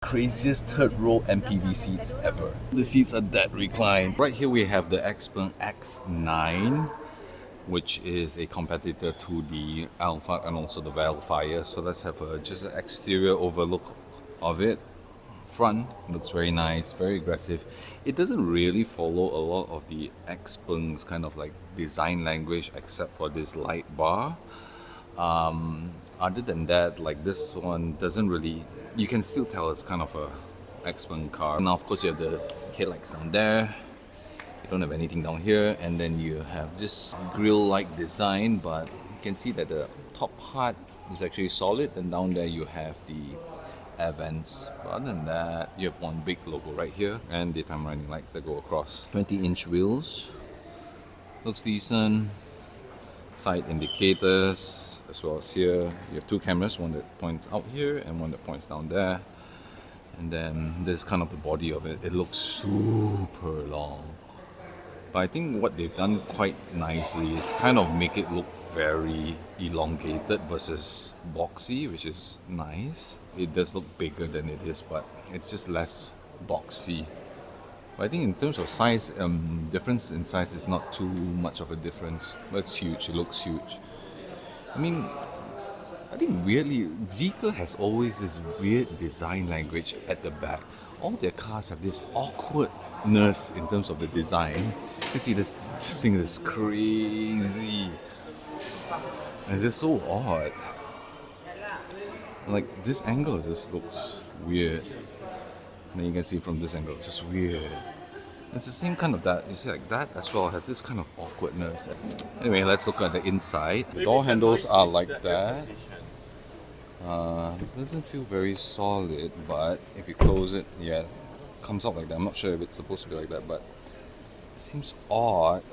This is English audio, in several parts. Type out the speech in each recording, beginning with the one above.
Craziest third row MPV seats ever. The seats are that reclined. Right here we have the Xpeng X9, which is a competitor to the Alpha and also the Wildfire. So let's have just an exterior overlook of it. Front looks very nice, very aggressive. It doesn't really follow a lot of the Xpeng's kind of like design language, except for this light bar. Other than that, like this one doesn't really, you can still tell it's kind of a Xpeng car. Now of course you have the headlights down there, you don't have anything down here, and then you have this grille-like design, but you can see that the top part is actually solid, and down there you have the air vents. But other than that, you have one big logo right here, and daytime running lights that go across. 20-inch wheels, looks decent. Side indicators as well as here. You have two cameras, one that points out here and one that points down there. And then this is kind of the body of it. It looks super long. But I think what they've done quite nicely is kind of make it look very elongated versus boxy, which is nice. It does look bigger than it is, but it's just less boxy. I think in terms of size, difference in size is not too much of a difference. But it's huge, it looks huge. I mean, I think weirdly, Zeekr has always this weird design language at the back. All their cars have this awkwardness in terms of the design. You can see this thing is crazy. And it's just so odd. Like, this angle just looks weird. Then you can see from this angle, it's just weird. It's the same kind of that, you see like that as well, has this kind of awkwardness. Anyway, let's look at the inside. The door handles are like that. Doesn't feel very solid, but if you close it, yeah, it comes out like that. I'm not sure if it's supposed to be like that, but it seems odd.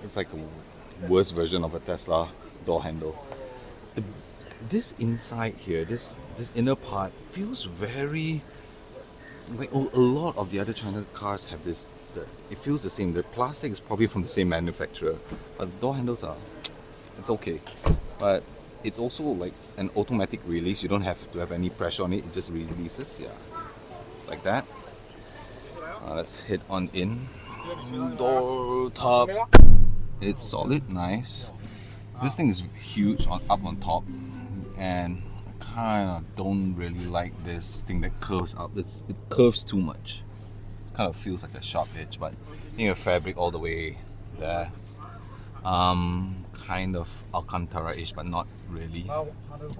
It's like a worse version of a Tesla door handle. This inside here, this inner part feels very like a lot of the other China cars have this. It feels the same. The plastic is probably from the same manufacturer, but the door handles are, it's okay. But it's also like an automatic release. You don't have to have any pressure on it. It just releases, yeah, like that. Let's head on in. Door top. It's solid, nice. This thing is huge up on top, and kind of don't really like this thing that curves up. It curves too much. It kind of feels like a sharp edge, but you have fabric all the way there. Kind of Alcantara-ish, but not really.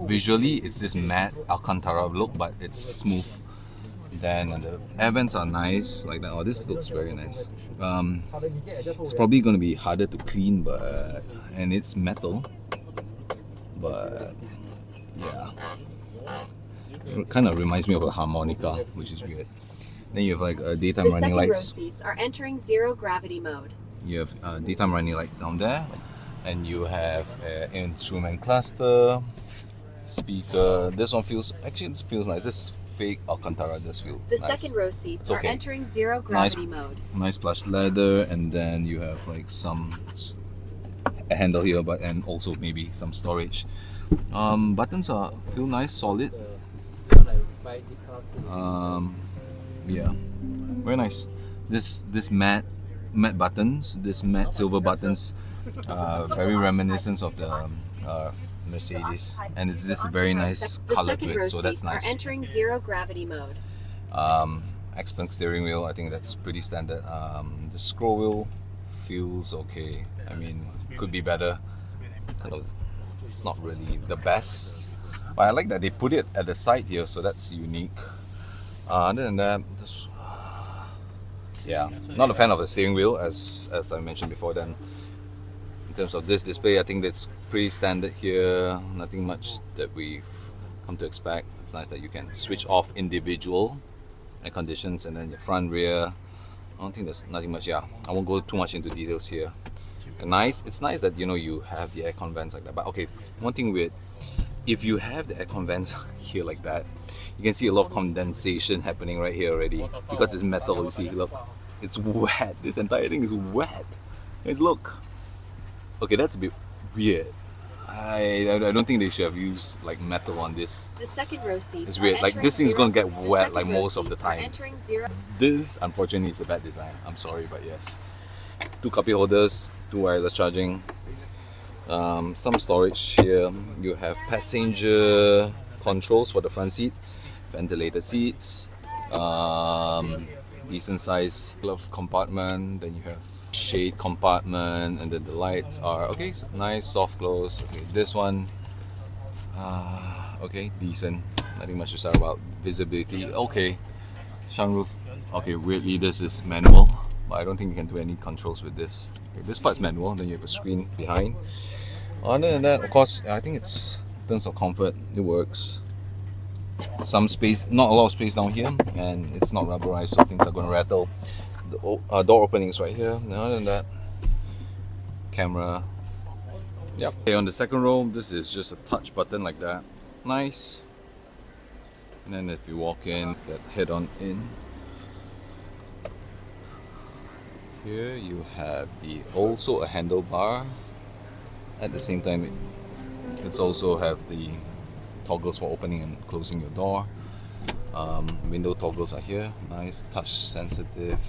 Visually, it's this matte Alcantara look, but it's smooth. Then the air vents are nice, like that. Oh, this looks very nice. It's probably going to be harder to clean, and it's metal, but yeah, it kind of reminds me of a harmonica, which is weird. Then you have like daytime running lights. The second row seats are entering zero gravity mode. You have daytime running lights down there, and you have an instrument cluster, speaker. This one feels, actually it feels nice. This fake Alcantara does feel The nice. second row seats okay. are entering zero gravity mode. Nice plush leather, and then you have like a handle here, but and also maybe some storage. Buttons feel nice, solid. Yeah, very nice. This matte buttons, this matte silver buttons, very reminiscent of the Mercedes, and it's this very nice color to it, so that's nice. Are entering zero gravity mode. Xpeng steering wheel, I think that's pretty standard. The scroll wheel feels okay. I mean, could be better. Kind of, it's not really the best, but I like that they put it at the side here, so that's unique. Other than that, yeah, not a fan of the steering wheel, as I mentioned before. Then, in terms of this display, I think that's pretty standard here. Nothing much that we've come to expect. It's nice that you can switch off individual air conditions, and then your front, rear. I don't think there's nothing much. Yeah, I won't go too much into details here. And nice. It's nice that you have the aircon vents like that. But okay, one thing weird. If you have the aircon vents here like that, you can see a lot of condensation happening right here already because it's metal. You see, look, it's wet. This entire thing is wet. Guys, look. Okay, that's a bit weird. I don't think they should have used like metal on this. The second row seats. It's weird. Like this thing's gonna get wet like most of the time. Entering zero. This unfortunately is a bad design. I'm sorry, but yes. 2 cup holders, 2 wireless charging. Some storage here. You have passenger controls for the front seat, ventilated seats, decent size glove compartment. Then you have shade compartment, and then the lights are okay, nice soft close. Okay, this one, okay, decent. Nothing much to say about. Visibility, okay. Sunroof, okay. Weirdly, this is manual, but I don't think you can do any controls with this. Okay, this part's manual. Then you have a screen behind. Other than that, of course, I think it's in terms of comfort, it works. Some space, not a lot of space down here, and it's not rubberized, so things are going to rattle. The door openings right here. Other than that, camera. Yep. Okay, on the second row, this is just a touch button like that. Nice. And then if you walk in, get head on in. Here you have also a handlebar. At the same time, it's also have the toggles for opening and closing your door. Window toggles are here. Nice, touch sensitive.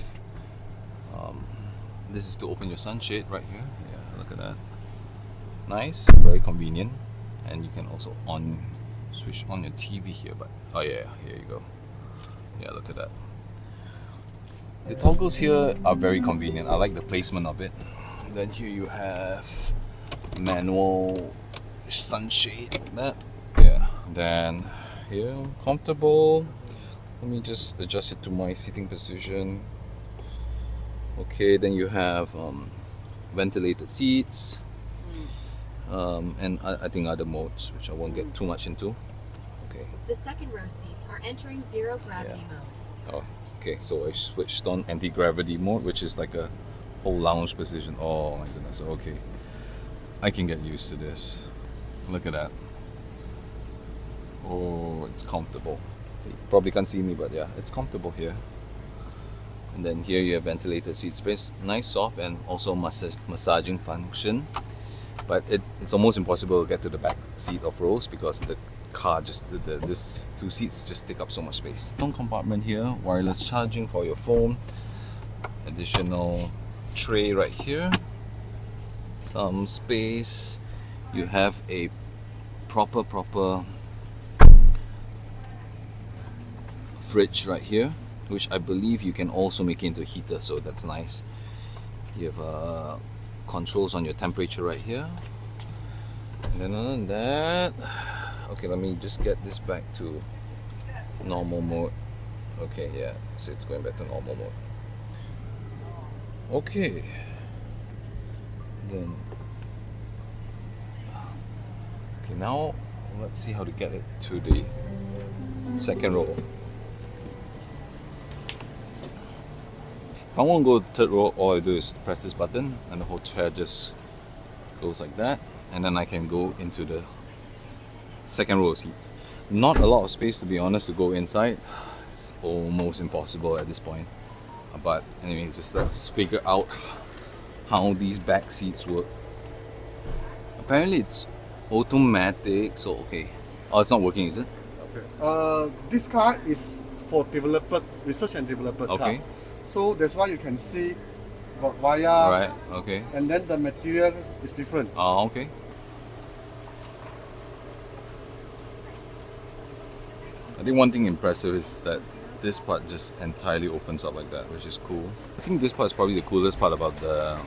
This is to open your sunshade right here. Yeah, look at that. Nice, very convenient. And you can also switch on your TV here. But oh yeah, here you go. Yeah, look at that. The toggles here are very convenient. I like the placement of it. Then here you have manual sunshade like that. Yeah. Then here, comfortable. Let me just adjust it to my seating position. Okay, then you have ventilated seats, and I think other modes, which I won't get too much into. Okay. The second row seats are entering zero gravity mode. Oh, okay. So I switched on anti-gravity mode, which is like a whole lounge position. Oh my goodness. Okay, I can get used to this. Look at that. Oh, it's comfortable. You probably can't see me, but yeah, it's comfortable here. And then here you have ventilated seats, very nice, soft, and also massaging function. But it's almost impossible to get to the back seat of rows because the car this 2 seats just take up so much space. Phone compartment here, wireless charging for your phone. Additional tray right here. Some space. You have a proper fridge right here, which I believe you can also make it into a heater, so that's nice. You have controls on your temperature right here. And then other than that, okay, let me just get this back to normal mode. Okay, yeah, so it's going back to normal mode. Okay. Then okay, now let's see how to get it to the second row. If I want to go to third row, all I do is press this button and the whole chair just goes like that, and then I can go into the second row seats. Not a lot of space, to be honest, to go inside. It's almost impossible at this point. But anyway, just let's figure out how these back seats work. Apparently it's automatic, so okay. Oh, it's not working, is it? Okay. This car is for research and developer car. Okay. So that's why you can see got wire. Right, okay. And then the material is different. Oh, okay. I think one thing impressive is that this part just entirely opens up like that, which is cool. I think this part is probably the coolest part about the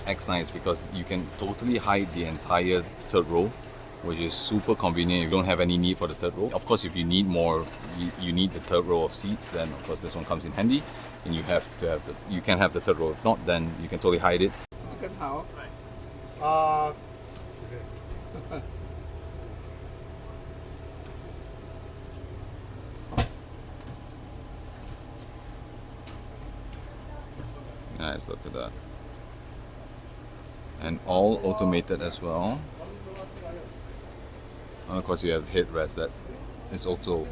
X9 is because you can totally hide the entire third row, which is super convenient. You don't have any need for the third row. Of course, if you need more, you need the third row of seats, then of course this one comes in handy. And you have to have you can have the third row. If not, then you can totally hide it. Nice, look at that. And all automated as well. And of course you have headrest that is also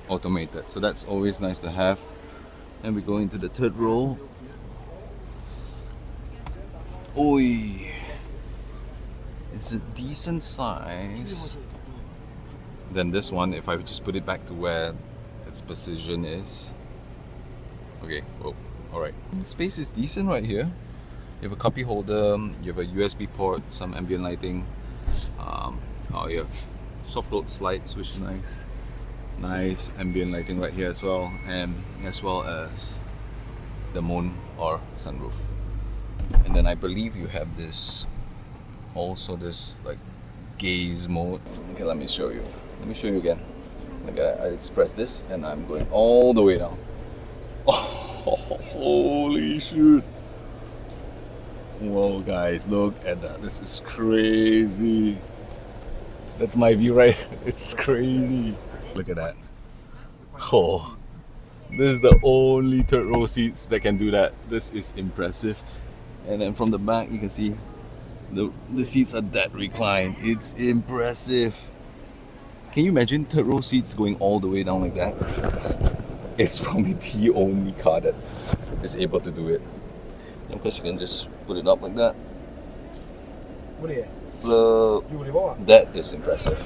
automated. So that's always nice to have. And we go into the third row. Oi! It's a decent size. Then this one, if I just put it back to where its position is. Okay, oh, alright. Space is decent right here. You have a copy holder, you have a USB port, some ambient lighting. Oh, you have soft load slides, which is nice. Nice ambient lighting right here as well, and as well as the moon or sunroof. And then I believe you have this, also this like gaze mode. Okay, let me show you. Let me show you again. Like I press this and I'm going all the way down. Oh, holy shit! Whoa, guys, look at that. This is crazy. That's my view, right? It's crazy. Look at that. Oh, this is the only third row seats that can do that. This is impressive. And then from the back, you can see the seats are that reclined. It's impressive. Can you imagine third row seats going all the way down like that? It's probably the only car that is able to do it. Of course, you can just put it up like that. That is impressive.